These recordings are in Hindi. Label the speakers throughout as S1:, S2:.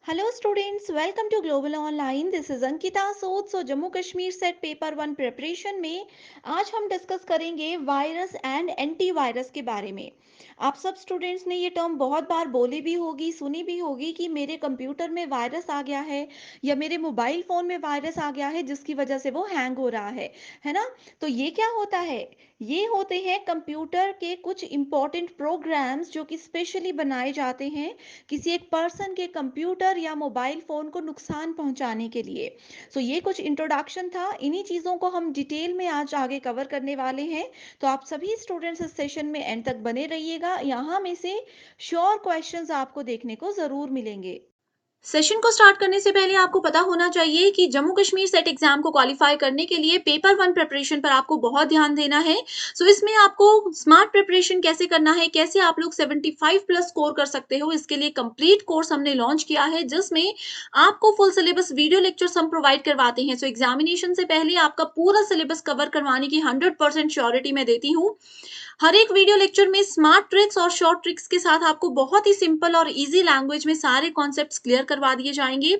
S1: Hello students, welcome to Global Online. This is Ankita Sood. So Jammu Kashmir set paper one preparation में आज हम डिस्कस करेंगे वायरस एंड एंटीवायरस के बारे में। आप सब स्टूडेंट्स ने ये टर्म बहुत बार बोली भी होगी, सुनी भी होगी कि मेरे कंप्यूटर में वायरस आ गया है या मेरे मोबाइल फ़ोन में वायरस आ गया है जिसकी वजह से वो हैंग हो रहा है ना? तो ये क्या होता है? ये होते हैं कंप्यूटर के कुछ इंपॉर्टेंट प्रोग्राम्स जो कि स्पेशली बनाए जाते हैं किसी एक पर्सन के कंप्यूटर या मोबाइल फ़ोन को नुकसान पहुंचाने के लिए। ये कुछ इंट्रोडक्शन था। इन्हीं चीज़ों को हम डिटेल में आज आगे कवर करने वाले हैं। तो आप सभी स्टूडेंट्स इस सेशन में एंड तक बने रहिएगा। यहाँ में से श्योर क्वेश्चंस आपको देखने को ज़रूर मिलेंगे।
S2: सेशन को स्टार्ट करने से पहले आपको पता होना चाहिए कि जम्मू कश्मीर सेट एग्जाम को क्वालिफाई करने के लिए पेपर वन प्रिपरेशन पर आपको बहुत ध्यान देना है। इसमें आपको स्मार्ट प्रिपरेशन कैसे करना है, कैसे आप लोग 75 प्लस स्कोर कर सकते हो, इसके लिए कंप्लीट कोर्स हमने लॉन्च किया है जिसमें आपको फुल सिलेबस वीडियो लेक्चर्स हम प्रोवाइड करवाते हैं। एग्जामिनेशन से पहले आपका पूरा सिलेबस कवर करवाने की 100% श्योरिटी मैं देती हूँ। हर एक वीडियो लेक्चर में स्मार्ट ट्रिक्स और शॉर्ट ट्रिक्स के साथ आपको बहुत ही सिंपल और इजी लैंग्वेज में सारे कॉन्सेप्ट्स क्लियर करवा दिए जाएंगे।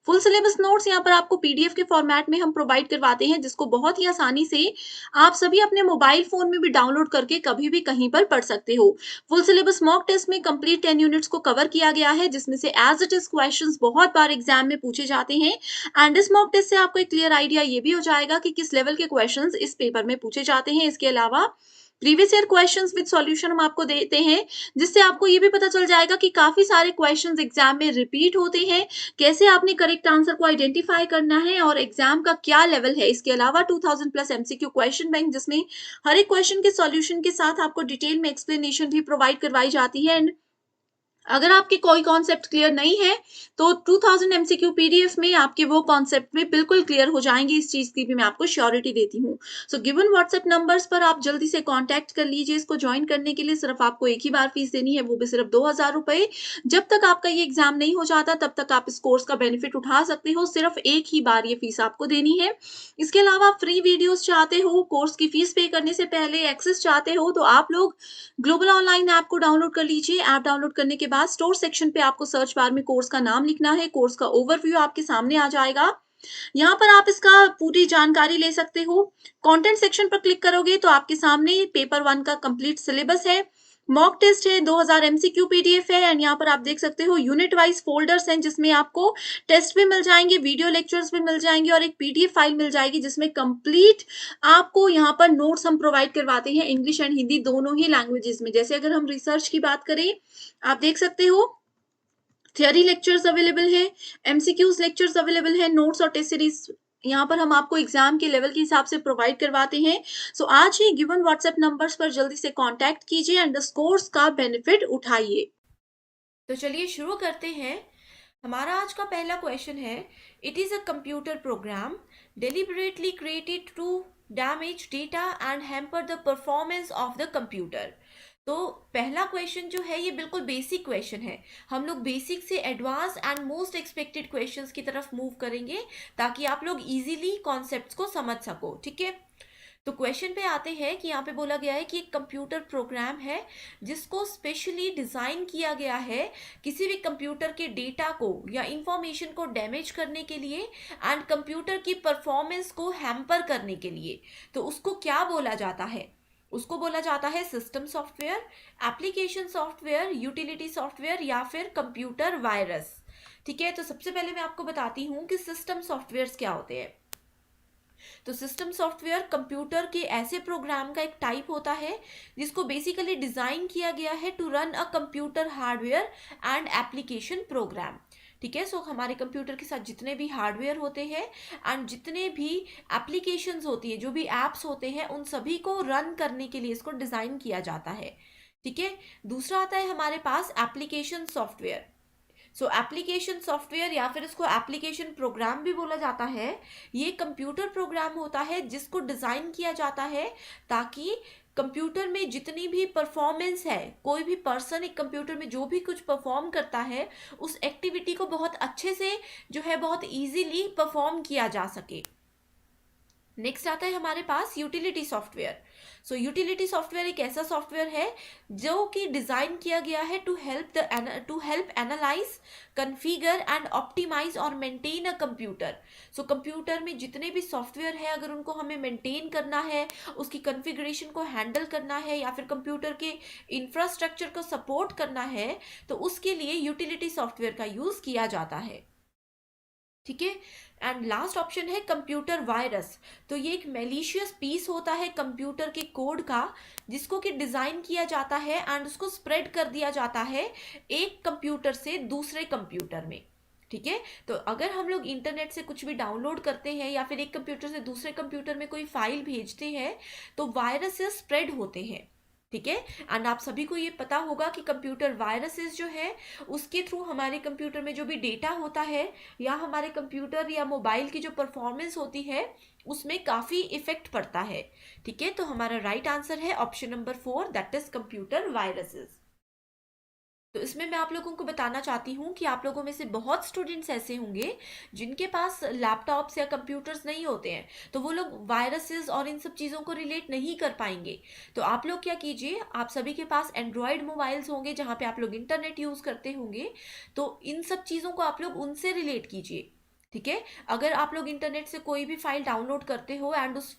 S2: फुल सिलेबस नोट्स यहाँ पर आपको पीडीएफ के फॉर्मेट में हम प्रोवाइड करवाते हैं जिसको बहुत ही आसानी से आप सभी अपने मोबाइल फोन में भी डाउनलोड करके कभी भी कहीं पर पढ़ सकते हो। फुल सिलेबस मॉक टेस्ट में कंप्लीट 10 यूनिट्स को कवर किया गया है जिसमें से एज इट इज क्वेश्चंस बहुत बार एग्जाम में पूछे जाते हैं। एंड इस मॉक टेस्ट से आपको एक क्लियर आइडिया ये भी हो जाएगा कि किस लेवल के क्वेश्चंस इस पेपर में पूछे जाते हैं। इसके अलावा previous year questions with solution हम आपको देते हैं जिससे आपको ये भी पता चल जाएगा कि काफी सारे क्वेश्चंस एग्जाम में रिपीट होते हैं, कैसे आपने करेक्ट आंसर को आइडेंटिफाई करना है और एग्जाम का क्या लेवल है। इसके अलावा 2000 प्लस एमसीक्यू क्वेश्चन बैंक जिसमें हर एक क्वेश्चन के सॉल्यूशन के साथ आपको डिटेल में एक्सप्लेनेशन भी प्रोवाइड करवाई जाती है। एंड अगर आपके कोई कॉन्सेप्ट क्लियर नहीं है तो 2000 एमसीक्यू पीडीएफ में आपके वो कॉन्सेप्ट भी बिल्कुल क्लियर हो जाएंगे। इस चीज की भी मैं आपको श्योरिटी देती हूँ। गिवन व्हाट्सएप नंबर्स पर आप जल्दी से कांटेक्ट कर लीजिए। इसको ज्वाइन करने के लिए सिर्फ आपको एक ही बार फीस देनी है, वो भी सिर्फ 2000 रुपए। जब तक आपका ये एग्जाम नहीं हो जाता तब तक आप इस कोर्स का बेनिफिट उठा सकते हो। सिर्फ एक ही बार ये फीस आपको देनी है। इसके अलावा फ्री वीडियोस चाहते हो, कोर्स की फीस पे करने से पहले एक्सेस चाहते हो तो आप लोग ग्लोबल ऑनलाइन ऐप को डाउनलोड कर लीजिए। ऐप डाउनलोड करने के बाद स्टोर सेक्शन पे आपको सर्च बार में कोर्स का नाम लिखना है। कोर्स का ओवरव्यू आपके सामने आ जाएगा। यहाँ पर आप इसका पूरी जानकारी ले सकते हो। कंटेंट सेक्शन पर क्लिक करोगे तो आपके सामने पेपर वन का कंप्लीट सिलेबस है, मॉक टेस्ट है, 2000 एमसीक्यू पीडीएफ है। एंड यहाँ पर आप देख सकते हो यूनिट वाइज फोल्डर्स हैं जिसमें आपको टेस्ट भी मिल जाएंगे, वीडियो लेक्चर्स भी मिल जाएंगे और एक पीडीएफ फाइल मिल जाएगी जिसमें कंप्लीट आपको यहाँ पर नोट्स हम प्रोवाइड करवाते हैं इंग्लिश एंड हिंदी दोनों ही लैंग्वेजेस में। जैसे अगर हम रिसर्च की बात करें, आप देख सकते हो थियरी लेक्चर्स अवेलेबल है, एमसीक्यूज लेक्चर्स अवेलेबल है, नोट्स और टेस्ट सीरीज यहाँ पर हम आपको एग्जाम के लेवल के हिसाब से प्रोवाइड करवाते हैं। आज ही गिवन व्हाट्सएप नंबर्स पर जल्दी से कांटेक्ट कीजिए एंड इस कोर्स का बेनिफिट उठाइए।
S3: तो चलिए शुरू करते हैं। हमारा आज का पहला क्वेश्चन है, it is a computer programme deliberately created to damage data and hamper the performance of the computer। तो पहला क्वेश्चन जो है ये बिल्कुल बेसिक क्वेश्चन है। हम लोग बेसिक से advance and most expected questions की तरफ मूव करेंगे ताकि आप लोग इजीली कॉन्सेप्ट्स को समझ सको। ठीक है, तो क्वेश्चन पे आते हैं कि यहाँ पे बोला गया है कि एक कंप्यूटर प्रोग्राम है जिसको स्पेशली डिज़ाइन किया गया है किसी भी कंप्यूटर के डेटा को या इंफॉर्मेशन को डैमेज करने के लिए एंड कंप्यूटर की परफॉर्मेंस को हैम्पर करने के लिए। तो उसको क्या बोला जाता है? उसको बोला जाता है system software, application software, utility software या फिर कंप्यूटर वायरस। ठीक है, तो सबसे पहले मैं आपको बताती हूँ कि सिस्टम सॉफ्टवेयर्स क्या होते हैं। तो सिस्टम सॉफ्टवेयर कंप्यूटर के ऐसे प्रोग्राम का एक टाइप होता है जिसको बेसिकली डिजाइन किया गया है to run a computer hardware and application program. ठीक है, हमारे कंप्यूटर के साथ जितने भी हार्डवेयर होते हैं एंड जितने भी एप्लीकेशंस होती है, जो भी एप्स होते हैं, उन सभी को रन करने के लिए इसको डिजाइन किया जाता है। ठीक है, दूसरा आता है हमारे पास एप्लीकेशन सॉफ्टवेयर। एप्लीकेशन सॉफ्टवेयर या फिर इसको एप्लीकेशन प्रोग्राम भी बोला जाता है। ये कंप्यूटर प्रोग्राम होता है जिसको डिज़ाइन किया जाता है ताकि कंप्यूटर में जितनी भी परफॉर्मेंस है, कोई भी पर्सन एक कंप्यूटर में जो भी कुछ परफॉर्म करता है उस एक्टिविटी को बहुत अच्छे से जो है बहुत इजीली परफॉर्म किया जा सके। नेक्स्ट आता है हमारे पास utility software. So utility software एक ऐसा सॉफ्टवेयर है जो कि डिजाइन किया गया है to help analyse, configure and optimise और maintain a computer. So computer में जितने भी सॉफ्टवेयर है, अगर उनको हमें मेंटेन करना है, उसकी कॉन्फ़िगरेशन को हैंडल करना है या फिर कंप्यूटर के इंफ्रास्ट्रक्चर को सपोर्ट करना है, तो उसके लिए यूटिलिटी सॉफ्टवेयर का यूज किया जाता है। ठीक है। एंड लास्ट ऑप्शन है कंप्यूटर वायरस। तो ये एक मेलिशियस पीस होता है कंप्यूटर के कोड का, जिसको कि डिजाइन किया जाता है एंड उसको स्प्रेड कर दिया जाता है एक कंप्यूटर से दूसरे कंप्यूटर में। ठीक है। तो अगर हम लोग इंटरनेट से कुछ भी डाउनलोड करते हैं या फिर एक कंप्यूटर से दूसरे कंप्यूटर में कोई फाइल भेजते हैं, तो वायरसेस स्प्रेड होते हैं। ठीक है। एंड आप सभी को ये पता होगा कि कंप्यूटर वायरसेस जो है, उसके थ्रू हमारे कंप्यूटर में जो भी डेटा होता है या हमारे कंप्यूटर या मोबाइल की जो परफॉर्मेंस होती है, उसमें काफी इफेक्ट पड़ता है। ठीक है। तो हमारा राइट आंसर है option number 4, that is computer viruses. तो इसमें मैं आप लोगों को बताना चाहती हूँ कि आप लोगों में से बहुत स्टूडेंट्स ऐसे होंगे जिनके पास लैपटॉप्स या कंप्यूटर्स नहीं होते हैं, तो वो लोग वायरसेस और इन सब चीज़ों को रिलेट नहीं कर पाएंगे। तो आप लोग क्या कीजिए, आप सभी के पास एंड्रॉयड मोबाइल्स होंगे जहाँ पे आप लोग इंटरनेट यूज़ करते होंगे, तो इन सब चीज़ों को आप लोग उनसे रिलेट कीजिए। ठीक है। अगर आप लोग इंटरनेट से कोई भी फाइल डाउनलोड करते हो एंड उस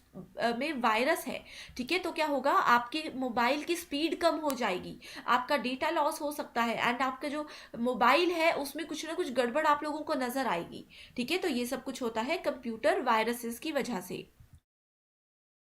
S3: में वायरस है, ठीक है, तो क्या होगा, आपके मोबाइल की स्पीड कम हो जाएगी, आपका डेटा लॉस हो सकता है एंड आपका जो मोबाइल है उसमें कुछ ना कुछ गड़बड़ आप लोगों को नजर आएगी। ठीक है। तो ये सब कुछ होता है कंप्यूटर वायरसेस की वजह से।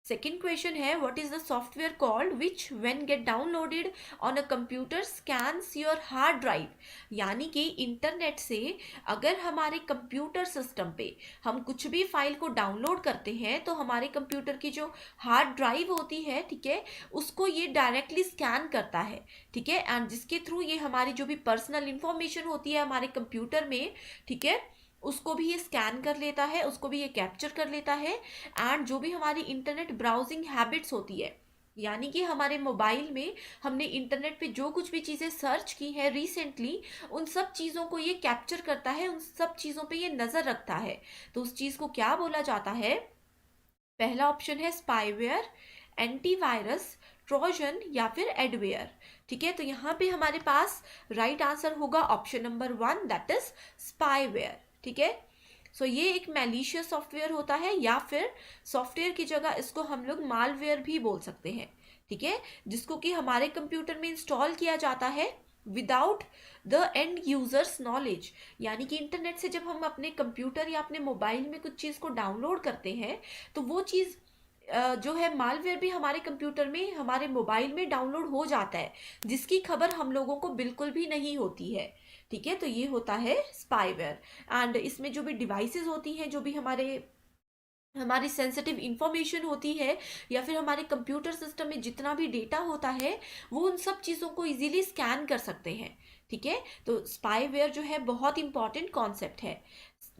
S3: सेकेंड क्वेश्चन है, what is the software called which when get downloaded on a computer scans your hard drive. यानी कि इंटरनेट से अगर हमारे कंप्यूटर सिस्टम पे हम कुछ भी फाइल को डाउनलोड करते हैं, तो हमारे कंप्यूटर की जो हार्ड ड्राइव होती है, ठीक है, उसको ये डायरेक्टली स्कैन करता है। ठीक है। एंड जिसके थ्रू ये हमारी जो भी पर्सनल इंफॉर्मेशन होती है हमारे कंप्यूटर में, ठीक है, उसको भी ये स्कैन कर लेता है, उसको भी ये कैप्चर कर लेता है। एंड जो भी हमारी इंटरनेट ब्राउजिंग हैबिट्स होती है, यानी कि हमारे मोबाइल में हमने इंटरनेट पे जो कुछ भी चीज़ें सर्च की है रिसेंटली, उन सब चीज़ों को ये कैप्चर करता है, उन सब चीज़ों पे ये नज़र रखता है। तो उस चीज़ को क्या बोला जाता है? पहला ऑप्शन है स्पाईवेयर, एंटीवायरस, ट्रोजन या फिर एडवेयर। ठीक है। तो यहाँ पे हमारे पास राइट आंसर होगा option number 1, that is spyware. ठीक है। सो ये एक मैलिशियस सॉफ्टवेयर होता है, या फिर सॉफ्टवेयर की जगह इसको हम लोग मालवेयर भी बोल सकते हैं। ठीक है। जिसको कि हमारे कंप्यूटर में इंस्टॉल किया जाता है without the end users knowledge. यानी कि इंटरनेट से जब हम अपने कंप्यूटर या अपने मोबाइल में कुछ चीज़ को डाउनलोड करते हैं, तो वो चीज़ जो है मालवेयर भी हमारे कंप्यूटर में, हमारे मोबाइल में डाउनलोड हो जाता है, जिसकी खबर हम लोगों को बिल्कुल भी नहीं होती है। ठीक है। तो ये होता है स्पाईवेयर। एंड इसमें जो भी डिवाइसेस होती हैं, जो भी हमारी सेंसिटिव इंफॉर्मेशन होती है, या फिर हमारे कंप्यूटर सिस्टम में जितना भी डेटा होता है, वो उन सब चीज़ों को इजीली स्कैन कर सकते हैं। ठीक है। तो स्पाईवेयर जो है बहुत इंपॉर्टेंट कॉन्सेप्ट है।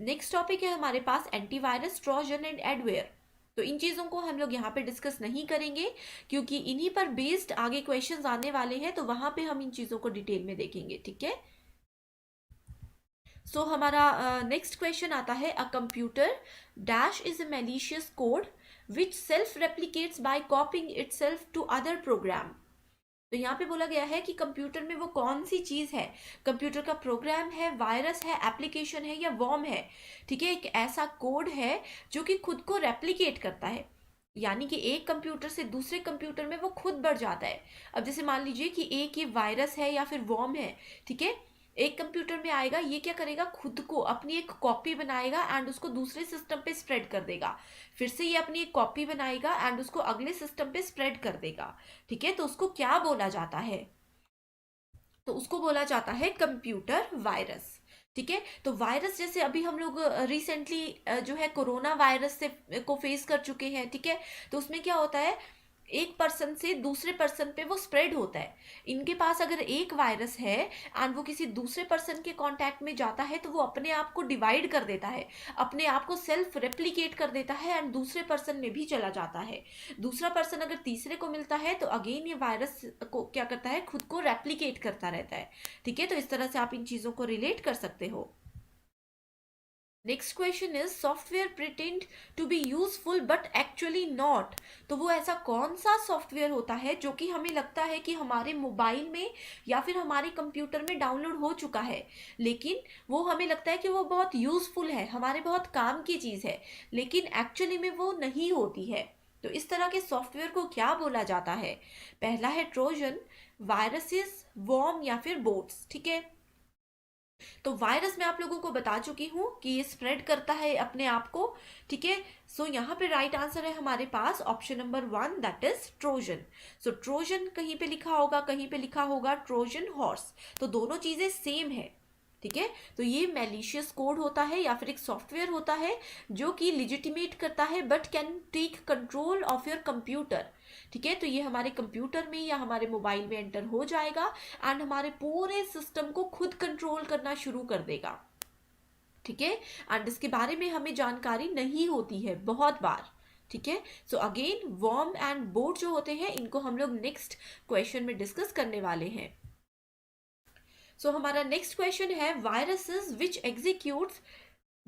S3: नेक्स्ट टॉपिक है हमारे पास एंटीवायरस, ट्रोजन एंड एडवेयर। तो इन चीज़ों को हम लोग यहाँ पे डिस्कस नहीं करेंगे, क्योंकि इन्हीं पर बेस्ड आगे क्वेश्चंस आने वाले हैं, तो वहां पे हम इन चीज़ों को डिटेल में देखेंगे। ठीक है। सो हमारा नेक्स्ट क्वेश्चन आता है, a computer dash is a malicious code which self replicates by copying itself to other program. तो यहाँ पे बोला गया है कि कंप्यूटर में वो कौन सी चीज़ है, कंप्यूटर का प्रोग्राम है, वायरस है, एप्लीकेशन है या वॉर्म है। ठीक है। एक ऐसा कोड है जो कि खुद को रेप्लिकेट करता है, यानी कि एक कंप्यूटर से दूसरे कंप्यूटर में वो खुद बढ़ जाता है। अब जैसे मान लीजिए कि एक ये वायरस है या फिर वॉर्म है, ठीक है, एक कंप्यूटर में आएगा, ये क्या करेगा, खुद को अपनी एक कॉपी बनाएगा एंड उसको दूसरे सिस्टम पे स्प्रेड कर देगा। फिर से ये अपनी एक कॉपी बनाएगा एंड उसको अगले सिस्टम पे स्प्रेड कर देगा। ठीक है। तो उसको क्या बोला जाता है? तो उसको बोला जाता है कंप्यूटर वायरस। ठीक है। तो वायरस जैसे अभी हम लोग रिसेंटली जो है कोरोना वायरस से को फेस कर चुके हैं। ठीक है। तो उसमें क्या होता है, एक पर्सन से दूसरे पर्सन पे वो स्प्रेड होता है। इनके पास अगर एक वायरस है एंड वो किसी दूसरे पर्सन के कांटेक्ट में जाता है, तो वो अपने आप को डिवाइड कर देता है, अपने आप को सेल्फ रेप्लिकेट कर देता है एंड दूसरे पर्सन में भी चला जाता है। दूसरा पर्सन अगर तीसरे को मिलता है, तो अगेन ये वायरस को क्या करता है, खुद को रेप्लिकेट करता रहता है। ठीक है। तो इस तरह से आप इन चीज़ों को रिलेट कर सकते हो। Next question is software pretend to be useful but actually not. तो वो ऐसा कौन सा सॉफ्टवेयर होता है जो कि हमें लगता है कि हमारे मोबाइल में या फिर हमारे कंप्यूटर में डाउनलोड हो चुका है, लेकिन वो हमें लगता है कि वो बहुत यूजफुल है, हमारे बहुत काम की चीज है, लेकिन एक्चुअली में वो नहीं होती है। तो इस तरह के सॉफ्टवेयर को क्या बोला जाता है? पहला है ट्रोजन, वायरसेस, वॉर्म या फिर बोट्स। ठीक है, तो वायरस मैं आप लोगों को बता चुकी हूं कि ये स्प्रेड करता है अपने आप को। ठीक है, सो यहाँ पे राइट आंसर है हमारे पास option number 1, that is Trojan. So Trojan कहीं पे लिखा होगा, कहीं पे लिखा होगा ट्रोजन हॉर्स, तो दोनों चीजें सेम है। ठीक है, तो ये मैलिशियस कोड होता है या फिर एक सॉफ्टवेयर होता है जो कि लिजिटिमेट करता है but can take control of your computer. ठीक है, तो ये हमारे कंप्यूटर में या हमारे मोबाइल में एंटर हो जाएगा एंड हमारे पूरे सिस्टम को खुद कंट्रोल करना शुरू कर देगा। ठीक है, एंड इसके बारे में हमें जानकारी नहीं होती है बहुत बार। ठीक है, so again worm and boat जो होते हैं इनको हम लोग नेक्स्ट क्वेश्चन में डिस्कस करने वाले हैं। सो हमारा नेक्स्ट क्वेश्चन है viruses which executes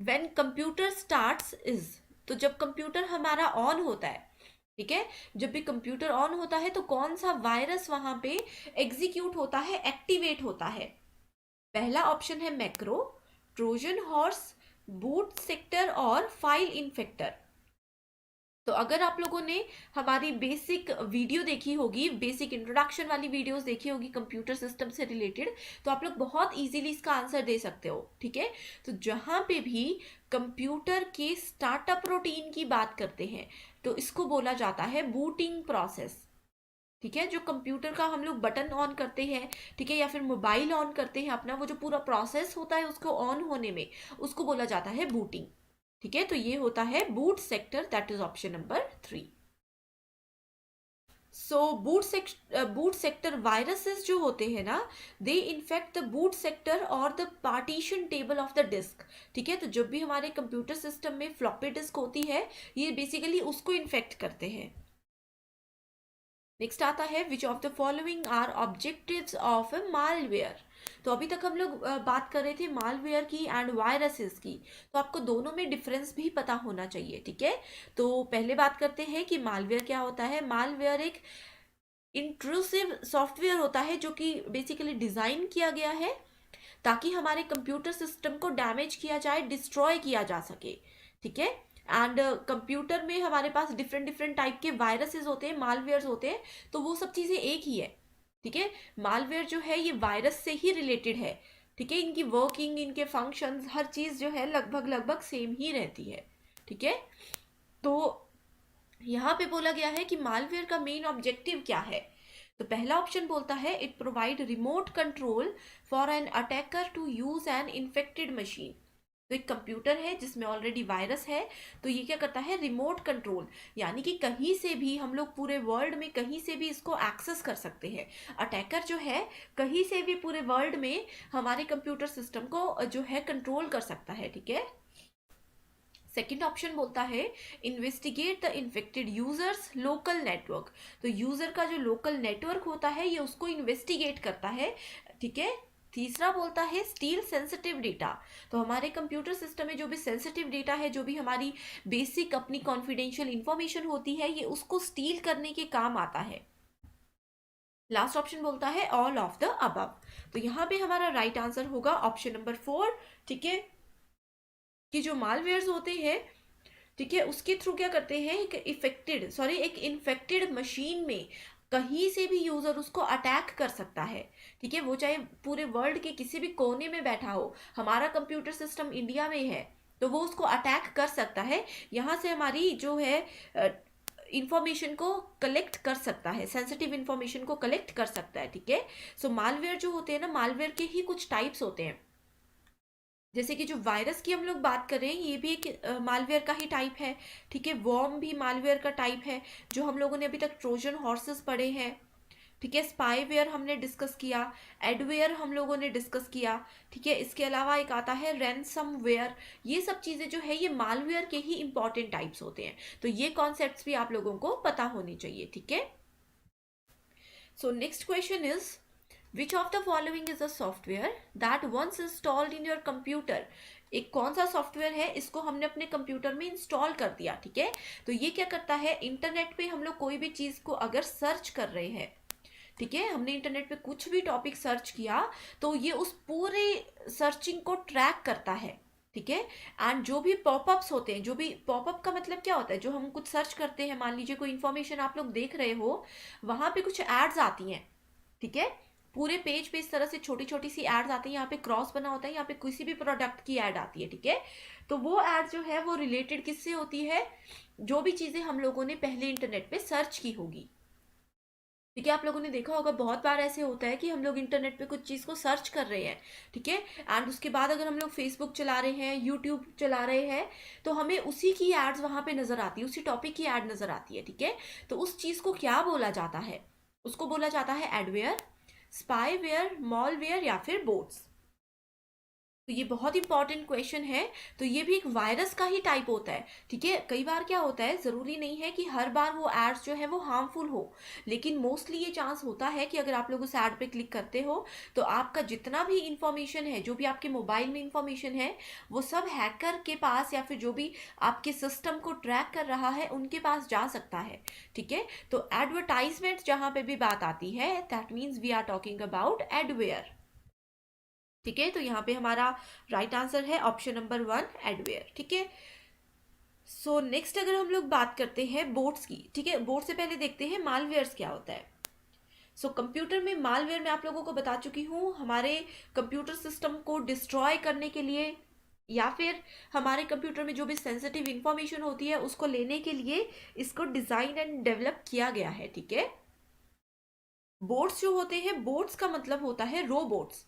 S3: when computer starts is. तो जब कंप्यूटर हमारा ऑन होता है, ठीक है, जब भी कंप्यूटर ऑन होता है तो कौन सा वायरस वहां पे एग्जीक्यूट होता है, एक्टिवेट होता है? पहला ऑप्शन है macro, Trojan horse, boot sector और फाइल इन्फेक्टर। तो अगर आप लोगों ने हमारी बेसिक वीडियो देखी होगी, बेसिक इंट्रोडक्शन वाली वीडियोस देखी होगी कंप्यूटर सिस्टम से रिलेटेड, तो आप लोग बहुत इजीली इसका आंसर दे सकते हो। ठीक है, तो जहां पे भी कंप्यूटर के स्टार्टअप रूटीन की बात करते हैं तो इसको बोला जाता है बूटिंग प्रोसेस। ठीक है, जो कंप्यूटर का हम लोग बटन ऑन करते हैं, ठीक है, या फिर मोबाइल ऑन करते हैं अपना, वो जो पूरा प्रोसेस होता है उसको ऑन होने में, उसको बोला जाता है बूटिंग। ठीक है, तो ये होता है boot sector, that is option number 3। So boot sector viruses जो होते हैं ना, they infect the boot sector और the partition table of the disk. ठीक है, तो जब भी हमारे कंप्यूटर सिस्टम में फ्लॉपी डिस्क होती है, ये बेसिकली उसको इन्फेक्ट करते हैं। नेक्स्ट आता है which of the following are objectives of a malware. तो अभी तक हम लोग बात कर रहे थे मालवेयर की एंड वायरसेस की, तो आपको दोनों में डिफरेंस भी पता होना चाहिए। ठीक है, तो पहले बात करते हैं कि मालवेयर क्या होता है। मालवेयर एक इंट्रूसिव सॉफ्टवेयर होता है जो कि बेसिकली डिजाइन किया गया है ताकि हमारे कंप्यूटर सिस्टम को डैमेज किया जाए, डिस्ट्रॉय किया जा सके। ठीक है, एंड कंप्यूटर में हमारे पास डिफरेंट डिफरेंट टाइप के वायरसेस होते हैं, मालवेयर होते हैं, तो वो सब चीजें एक ही है। ठीक है, मालवेयर जो है ये वायरस से ही रिलेटेड है। ठीक है, इनकी वर्किंग, इनके फंक्शंस, हर चीज जो है लगभग लगभग सेम ही रहती है। ठीक है, तो यहाँ पे बोला गया है कि मालवेयर का मेन ऑब्जेक्टिव क्या है। तो पहला ऑप्शन बोलता है it provide remote control for an attacker to use an infected machine. तो एक कंप्यूटर है जिसमें ऑलरेडी वायरस है, तो ये क्या करता है, रिमोट कंट्रोल, यानी कि कहीं से भी हम लोग पूरे वर्ल्ड में कहीं से भी इसको एक्सेस कर सकते हैं। अटैकर जो है कहीं से भी पूरे वर्ल्ड में हमारे कंप्यूटर सिस्टम को जो है कंट्रोल कर सकता है। ठीक है, सेकेंड ऑप्शन बोलता है investigate the infected users local network. तो यूजर का जो लोकल नेटवर्क होता है ये उसको इन्वेस्टिगेट करता है। ठीक है, तीसरा बोलता है स्टील सेंसिटिव डेटा। तो हमारे कंप्यूटर सिस्टम में जो भी सेंसिटिव डेटा है, जो भी हमारी बेसिक अपनी कॉन्फिडेंशियल इंफॉर्मेशन होती है, ये उसको स्टील करने के काम आता है। लास्ट ऑप्शन बोलता है ऑल ऑफ द अबव। तो यहाँ पे हमारा राइट आंसर होगा ऑप्शन नंबर 4। ठीक है, कि जो मालवेयर्स होते हैं, ठीक है, उसके थ्रू क्या करते हैं, एक इन्फेक्टेड मशीन में कहीं से भी यूजर उसको अटैक कर सकता है। ठीक है, वो चाहे पूरे वर्ल्ड के किसी भी कोने में बैठा हो, हमारा कंप्यूटर सिस्टम इंडिया में है तो वो उसको अटैक कर सकता है, यहाँ से हमारी जो है इंफॉर्मेशन को कलेक्ट कर सकता है, सेंसिटिव इंफॉर्मेशन को कलेक्ट कर सकता है। ठीक है, सो मालवेयर जो होते हैं ना, मालवेयर के ही कुछ टाइप्स होते हैं। जैसे कि जो वायरस की हम लोग बात कर रहे हैं, ये भी एक मालवेयर का ही टाइप है। ठीक है, वॉर्म भी मालवेयर का टाइप है, जो हम लोगों ने अभी तक ट्रोजन हॉर्सेस पढ़े हैं। ठीक है, स्पाईवेयर हमने डिस्कस किया, एडवेयर हम लोगों ने डिस्कस किया। ठीक है, इसके अलावा एक आता है रैनसमवेयर। ये सब चीज़ें जो है ये मालवेयर के ही इंपॉर्टेंट टाइप्स होते हैं, तो ये कॉन्सेप्ट्स भी आप लोगों को पता होनी चाहिए। ठीक है, so next question is which of the following is a software that once installed in your computer एक कौन सा सॉफ्टवेयर है, इसको हमने अपने कंप्यूटर में इंस्टॉल कर दिया, ठीक है। तो ये क्या करता है, इंटरनेट पे हम लोग कोई भी चीज को अगर सर्च कर रहे हैं, ठीक है, हमने इंटरनेट पे कुछ भी टॉपिक सर्च किया तो ये उस पूरे सर्चिंग को ट्रैक करता है, ठीक है। एंड जो भी पॉपअप्स होते हैं, जो भी पॉपअप का मतलब क्या होता है, जो हम कुछ सर्च करते हैं, मान लीजिए कोई इंफॉर्मेशन आप लोग देख रहे हो, वहां पे कुछ एड्स आती हैं, ठीक है। पूरे पेज पे इस तरह से छोटी छोटी सी एड्स आती हैं, यहाँ पे क्रॉस बना होता है, यहाँ पे किसी भी प्रोडक्ट की एड आती है, ठीक है। तो वो एड जो है वो रिलेटेड किससे होती है, जो भी चीजें हम लोगों ने पहले इंटरनेट पे सर्च की होगी, ठीक है। आप लोगों ने देखा होगा बहुत बार ऐसे होता है कि हम लोग इंटरनेट पे कुछ चीज को सर्च कर रहे हैं, ठीक है। एंड उसके बाद अगर हम लोग फेसबुक चला रहे हैं, यूट्यूब चला रहे हैं, तो हमें उसी की एड्स वहां पे नजर आती है, उसी टॉपिक की एड नजर आती है, ठीक है। तो उस चीज को क्या बोला जाता है, उसको बोला जाता है एडवेयर, स्पाईवेयर, मॉलवेयर या फिर बोट्स। तो ये बहुत इंपॉर्टेंट क्वेश्चन है। तो ये भी एक वायरस का ही टाइप होता है, ठीक है। कई बार क्या होता है, जरूरी नहीं है कि हर बार वो एड्स जो है वो हार्मफुल हो, लेकिन मोस्टली ये चांस होता है कि अगर आप लोग उस एड पे क्लिक करते हो तो आपका जितना भी इंफॉर्मेशन है, जो भी आपके मोबाइल में इंफॉर्मेशन है, वो सब हैकर के पास या फिर जो भी आपके सिस्टम को ट्रैक कर रहा है उनके पास जा सकता है, ठीक है। तो एडवर्टाइजमेंट जहां पे भी बात आती है, that means we are talking about adware, ठीक है। तो यहाँ पे हमारा राइट आंसर है ऑप्शन नंबर 1 एडवेयर, ठीक है। सो नेक्स्ट अगर हम लोग बात करते हैं बोट्स की, ठीक है, बोट से पहले देखते हैं मालवेयर्स क्या होता है। सो कंप्यूटर में मालवेयर मैं आप लोगों को बता चुकी हूँ, हमारे कंप्यूटर सिस्टम को डिस्ट्रॉय करने के लिए या फिर हमारे कंप्यूटर में जो भी सेंसिटिव इंफॉर्मेशन होती है उसको लेने के लिए इसको डिजाइन एंड डेवलप किया गया है, ठीक है। बोट्स जो होते हैं, बोट्स का मतलब होता है रोबोट्स,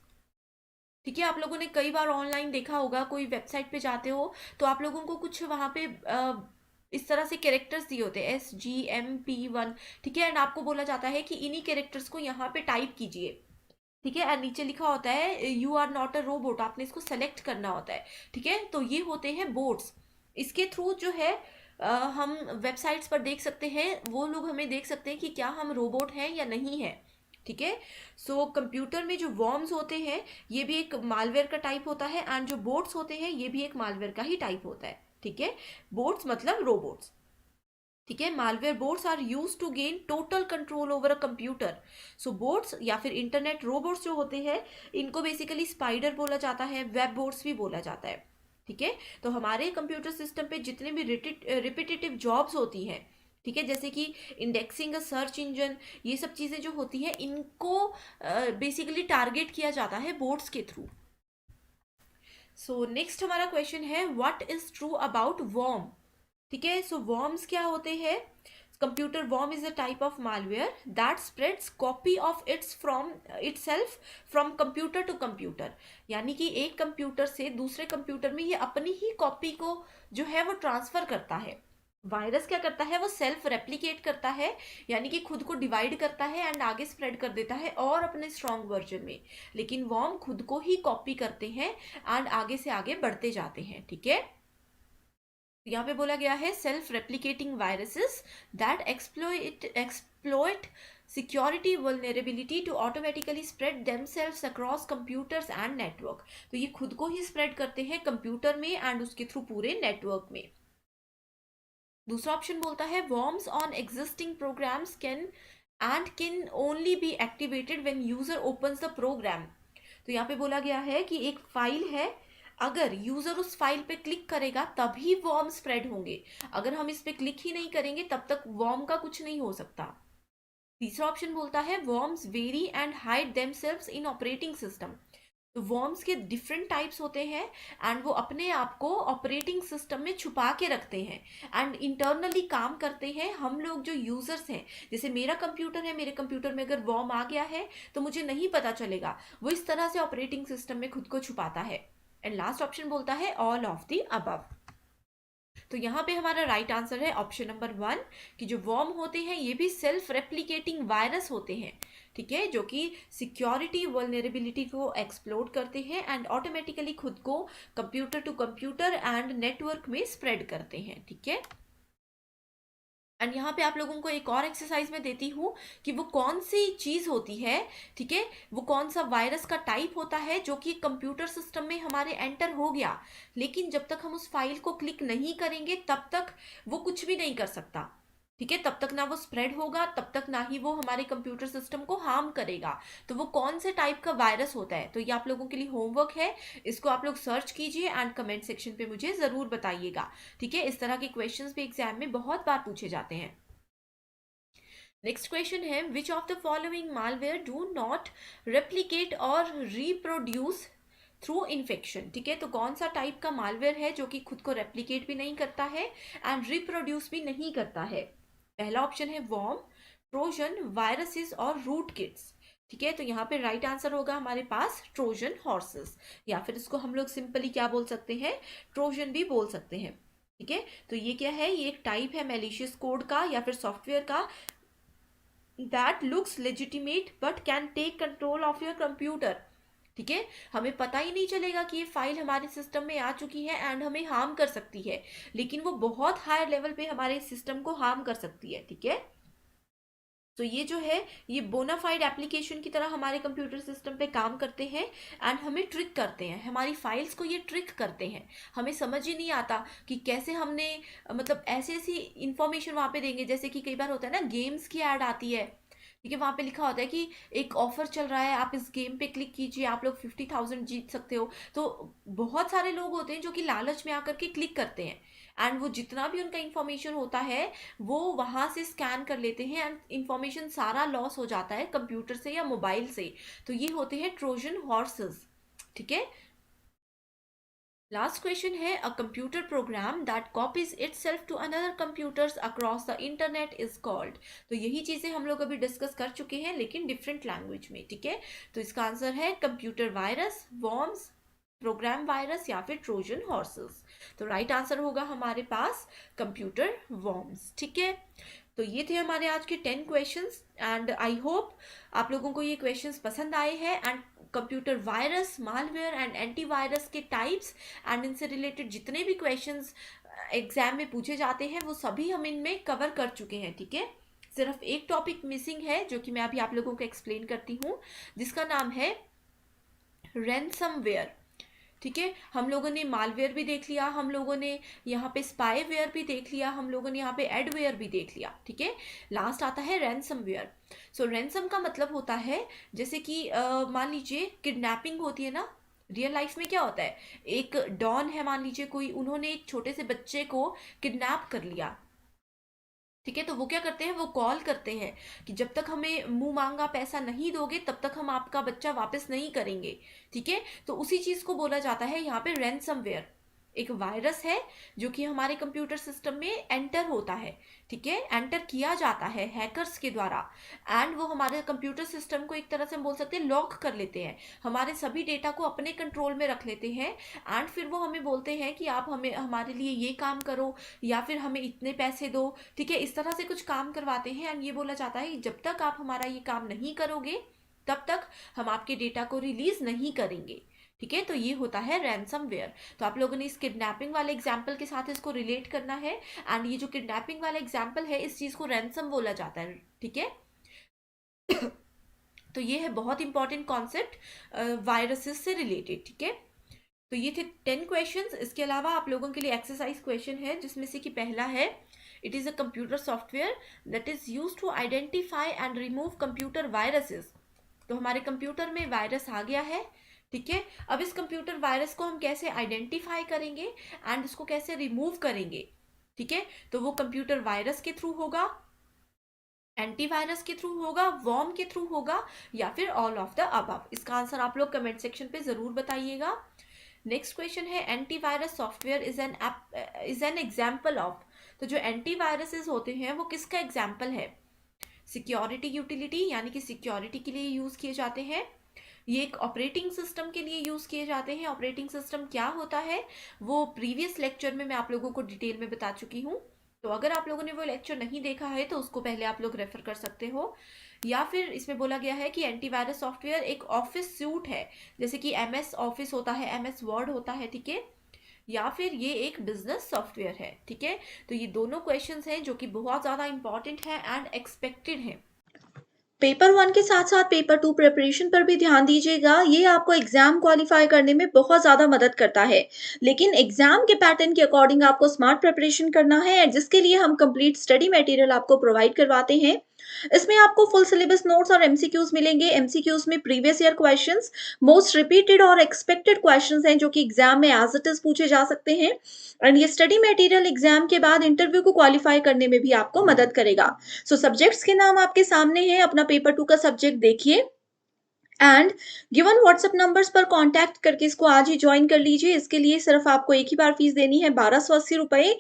S3: ठीक है। आप लोगों ने कई बार ऑनलाइन देखा होगा, कोई वेबसाइट पे जाते हो तो आप लोगों को कुछ वहां पे इस तरह से कैरेक्टर्स दिए होते हैं, SGMP1, ठीक है। एंड आपको बोला जाता है कि इन्हीं कैरेक्टर्स को यहाँ पे टाइप कीजिए, ठीक है। एंड नीचे लिखा होता है you are not a robot, आपने इसको सेलेक्ट करना होता है, ठीक है। तो ये होते हैं बोट्स। इसके थ्रू जो है हम वेबसाइट्स पर देख सकते हैं, वो लोग हमें देख सकते हैं कि क्या हम रोबोट हैं या नहीं है, ठीक है। सो कंप्यूटर में जो वॉर्म्स होते हैं ये भी एक मालवेयर का टाइप होता है, एंड जो बोट्स होते हैं ये भी एक मालवेयर का ही टाइप होता है, ठीक है। बोट्स मतलब रोबोट्स, ठीक है। Malware bots are use to gain total control over a computer. So bots या फिर इंटरनेट रोबोट्स जो होते हैं इनको बेसिकली स्पाइडर बोला जाता है, वेब बोट्स भी बोला जाता है, ठीक है। तो हमारे कंप्यूटर सिस्टम पे जितने भी रिपीटेटिव जॉब्स होती हैं, ठीक है, जैसे कि इंडेक्सिंग, सर्च इंजन, ये सब चीजें जो होती हैं इनको बेसिकली टारगेट किया जाता है बोट्स के थ्रू। सो नेक्स्ट हमारा क्वेश्चन है what is true about worm, ठीक है। सो वॉर्म्स क्या होते हैं, computer worm is a type of malware that spreads copy of itself from computer to computer. यानी कि एक कंप्यूटर से दूसरे कंप्यूटर में ये अपनी ही कॉपी को जो है वो ट्रांसफर करता है। वायरस क्या करता है, वो सेल्फ रेप्लिकेट करता है, यानी कि खुद को डिवाइड करता है एंड आगे स्प्रेड कर देता है और अपने स्ट्रॉन्ग वर्जन में। लेकिन वॉर्म खुद को ही कॉपी करते हैं एंड आगे से आगे बढ़ते जाते हैं, ठीक है। यहाँ पे बोला गया है self replicating viruses that exploit security vulnerability to automatically spread themselves across computers and network. तो ये खुद को ही स्प्रेड करते हैं कंप्यूटर में एंड उसके थ्रू पूरे नेटवर्क में। दूसरा ऑप्शन बोलता है worms on existing programs can only be activated when user opens the program. तो यहाँ पे बोला गया है कि एक फाइल है, अगर यूजर उस फाइल पे क्लिक करेगा तभी वॉर्म स्प्रेड होंगे, अगर हम इस पे क्लिक ही नहीं करेंगे तब तक वॉर्म का कुछ नहीं हो सकता। तीसरा ऑप्शन बोलता है worms very and hide themselves in operating system. तो वॉर्म्स के डिफरेंट टाइप्स होते हैं एंड वो अपने आप को ऑपरेटिंग सिस्टम में छुपा के रखते हैं एंड इंटरनली काम करते हैं। हम लोग जो यूजर्स हैं, जैसे मेरा कंप्यूटर है, मेरे कंप्यूटर में अगर वॉर्म आ गया है तो मुझे नहीं पता चलेगा, वो इस तरह से ऑपरेटिंग सिस्टम में खुद को छुपाता है। एंड लास्ट ऑप्शन बोलता है ऑल ऑफ द अबव। तो यहाँ पे हमारा राइट आंसर है ऑप्शन नंबर 1 कि जो वॉर्म होते हैं ये भी सेल्फ रेप्लिकेटिंग वायरस होते हैं, ठीक है, जो कि सिक्योरिटी वल्नरेबिलिटी को एक्सप्लोड करते हैं एंड ऑटोमेटिकली खुद को computer to computer and network में स्प्रेड करते हैं, ठीक है। एंड यहाँ पे आप लोगों को एक और एक्सरसाइज में देती हूँ कि वो कौन सी चीज होती है, ठीक है, वो कौन सा वायरस का टाइप होता है जो कि कंप्यूटर सिस्टम में हमारे एंटर हो गया, लेकिन जब तक हम उस फाइल को क्लिक नहीं करेंगे तब तक वो कुछ भी नहीं कर सकता, ठीक है, तब तक ना वो स्प्रेड होगा, तब तक ना ही वो हमारे कंप्यूटर सिस्टम को हार्म करेगा। तो वो कौन से टाइप का वायरस होता है, तो ये आप लोगों के लिए होमवर्क है, इसको आप लोग सर्च कीजिए एंड कमेंट सेक्शन पे मुझे जरूर बताइएगा, ठीक है। इस तरह के क्वेश्चंस भी एग्जाम में बहुत बार पूछे जाते हैं। नेक्स्ट क्वेश्चन है, which of the following malware do not replicate और रिप्रोड्यूस थ्रू इन्फेक्शन, ठीक है, तो कौन सा टाइप का मालवेयर है जो कि खुद को रेप्लिकेट भी नहीं करता है एंड रिप्रोड्यूस भी नहीं करता है। पहला ऑप्शन है वॉर्म, ट्रोजन, वायरसेस और रूट किट्स, ठीक है, तो यहाँ पे राइट आंसर होगा हमारे पास ट्रोजन हॉर्सेस, या फिर इसको हम लोग सिंपली क्या बोल सकते हैं, ट्रोजन भी बोल सकते हैं, ठीक है। तो ये क्या है, ये एक टाइप है मैलिशियस कोड का या फिर सॉफ्टवेयर का, that looks legitimate but can take control of your computer, ठीक है, हमें पता ही नहीं चलेगा कि ये फाइल हमारे सिस्टम में आ चुकी है एंड हमें हार्म कर सकती है, लेकिन वो बहुत हायर लेवल पे हमारे सिस्टम को हार्म कर सकती है, ठीक है। तो ये जो है, ये बोनाफाइड एप्लीकेशन की तरह हमारे कंप्यूटर सिस्टम पे काम करते हैं एंड हमें ट्रिक करते हैं, हमारी फाइल्स को ये ट्रिक करते हैं, हमें समझ ही नहीं आता कि कैसे हमने मतलब ऐसी ऐसी इंफॉर्मेशन वहाँ पे देंगे, जैसे कि कई बार होता है ना गेम्स की ऐड आती है, ठीक है, वहाँ पे लिखा होता है कि एक ऑफर चल रहा है, आप इस गेम पे क्लिक कीजिए, आप लोग 50,000 जीत सकते हो। तो बहुत सारे लोग होते हैं जो कि लालच में आकर के क्लिक करते हैं एंड वो जितना भी उनका इंफॉर्मेशन होता है वो वहां से स्कैन कर लेते हैं एंड इंफॉर्मेशन सारा लॉस हो जाता है कंप्यूटर से या मोबाइल से। तो ये होते हैं ट्रोजन हॉर्सेस, ठीक है। लास्ट क्वेश्चन है, a computer program that copies itself to another computers across the internet is called, तो यही चीजें हम लोग अभी डिस्कस कर चुके हैं लेकिन डिफरेंट लैंग्वेज में, ठीक है। तो इसका आंसर है computer virus, worms, program virus या फिर ट्रोजन हॉर्सेस। तो राइट आंसर होगा हमारे पास कंप्यूटर वॉर्म्स, ठीक है। तो ये थे हमारे आज के 10 क्वेश्चंस एंड आई होप आप लोगों को ये क्वेश्चंस पसंद आए हैं and computer virus, malware and antivirus के टाइप्स एंड इनसे रिलेटेड जितने भी क्वेश्चंस एग्जाम में पूछे जाते हैं वो सभी हम इनमें कवर कर चुके हैं, ठीक है। सिर्फ एक टॉपिक मिसिंग है जो कि मैं अभी आप लोगों को एक्सप्लेन करती हूँ, जिसका नाम है रैनसमवेयर, ठीक है। हम लोगों ने मालवेयर भी देख लिया, हम लोगों ने यहाँ पे स्पाईवेयर भी देख लिया, हम लोगों ने यहाँ पे एडवेयर भी देख लिया, ठीक है। लास्ट आता है रैनसमवेयर। सो रैनसम का मतलब होता है जैसे कि मान लीजिए किडनैपिंग होती है ना, रियल लाइफ में क्या होता है, एक डॉन है मान लीजिए कोई, उन्होंने एक छोटे से बच्चे को किडनैप कर लिया, ठीक है, तो वो क्या करते हैं, वो कॉल करते हैं कि जब तक हमें मुंह मांगा पैसा नहीं दोगे तब तक हम आपका बच्चा वापस नहीं करेंगे, ठीक है। तो उसी चीज को बोला जाता है यहाँ पे रैनसमवेयर, एक वायरस है जो कि हमारे कंप्यूटर सिस्टम में एंटर होता है, ठीक है, एंटर किया जाता है हैकर्स के द्वारा एंड वो हमारे कंप्यूटर सिस्टम को एक तरह से हम बोल सकते हैं लॉक कर लेते हैं, हमारे सभी डेटा को अपने कंट्रोल में रख लेते हैं एंड फिर वो हमें बोलते हैं कि आप हमें हमारे लिए ये काम करो या फिर हमें इतने पैसे दो, ठीक है, इस तरह से कुछ काम करवाते हैं एंड ये बोला जाता है कि जब तक आप हमारा ये काम नहीं करोगे तब तक हम आपके डेटा को रिलीज नहीं करेंगे, ठीक है। तो ये होता है रैनसमवेयर। तो आप लोगों ने इस किडनैपिंग वाले एग्जाम्पल के साथ इसको रिलेट करना है एंड ये जो किडनैपिंग वाला एग्जाम्पल है इस चीज को रैनसम बोला जाता है, ठीक है। तो ये है बहुत इंपॉर्टेंट कॉन्सेप्ट वायरसेस से रिलेटेड, ठीक है। तो ये थे 10 क्वेश्चंस। इसके अलावा आप लोगों के लिए एक्सरसाइज क्वेश्चन है जिसमें से कि पहला है, it is a computer software that is used to identify and remove computer viruses. तो हमारे कंप्यूटर में वायरस आ गया है, ठीक है, अब इस कंप्यूटर वायरस को हम कैसे आइडेंटिफाई करेंगे एंड इसको कैसे रिमूव करेंगे, ठीक है। तो वो कंप्यूटर वायरस के थ्रू होगा, एंटीवायरस के थ्रू होगा, वॉर्म के थ्रू होगा या फिर ऑल ऑफ द अबव। इसका आंसर आप लोग कमेंट सेक्शन पे जरूर बताइएगा। नेक्स्ट क्वेश्चन है, antivirus software is an example of. तो जो एंटीवायरसेस होते हैं वो किसका एग्जाम्पल है, सिक्योरिटी यूटिलिटी, यानी कि सिक्योरिटी के लिए यूज किए जाते हैं, ये एक ऑपरेटिंग सिस्टम के लिए यूज किए जाते हैं। ऑपरेटिंग सिस्टम क्या होता है वो प्रीवियस लेक्चर में मैं आप लोगों को डिटेल में बता चुकी हूँ, तो अगर आप लोगों ने वो लेक्चर नहीं देखा है तो उसको पहले आप लोग रेफर कर सकते हो। या फिर इसमें बोला गया है कि एंटीवायरस सॉफ्टवेयर एक ऑफिस सूट है, जैसे कि MS ऑफिस होता है, MS वर्ड होता है, ठीक है, या फिर ये एक बिजनेस सॉफ्टवेयर है। ठीक है, तो ये दोनों क्वेश्चंस हैं जो कि बहुत ज़्यादा इंपॉर्टेंट है एंड एक्सपेक्टेड है।
S2: पेपर 1 के साथ-साथ पेपर 2 प्रिपरेशन पर भी ध्यान दीजिएगा, ये आपको एग्ज़ाम क्वालीफाई करने में बहुत ज़्यादा मदद करता है। लेकिन एग्ज़ाम के पैटर्न के अकॉर्डिंग आपको स्मार्ट प्रिपरेशन करना है, जिसके लिए हम कंप्लीट स्टडी मटेरियल आपको प्रोवाइड करवाते हैं। इसमें आपको फुल सिलेबस नोट्स और एमसीक्यूज़ मिलेंगे। एमसीक्यूज़ में previous year questions, most repeated और एक्सपेक्टेड क्वेश्चंस हैं, जो कि एग्ज़ाम में एज़ इट इज़ पूछे जा सकते हैं। एंड ये स्टडी मटेरियल एग्ज़ाम के बाद इंटरव्यू को क्वालीफाई करने में भी आपको मदद करेगा। सो सब्जेक्ट्स के नाम आपके सामने हैं, अपना पेपर 2 का सब्जेक्ट देखिए एंड गिवन व्हाट्सएप नंबर्स पर कांटेक्ट करके इसको आज ही ज्वाइन कर लीजिए। इसके लिए सिर्फ आपको एक ही बार फीस देनी है, 1280 रुपए।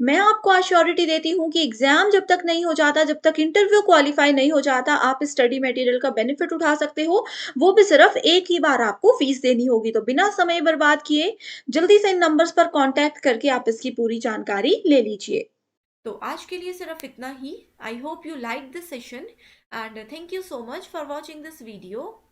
S2: मैं आपको एश्योरिटी देती हूँ कि एग्जाम जब तक नहीं हो जाता, जब तक इंटरव्यू क्वालिफाई नहीं हो जाता, आप इस स्टडी मटेरियल का बेनिफिट उठा सकते हो। वो भी सिर्फ एक ही बार आपको फीस देनी होगी। तो बिना समय बर्बाद किए जल्दी से इन नंबर्स पर कांटेक्ट करके आप इसकी पूरी जानकारी ले लीजिए।
S3: तो आज के लिए सिर्फ इतना ही। I hope you like this session and thank you so much for watching this video.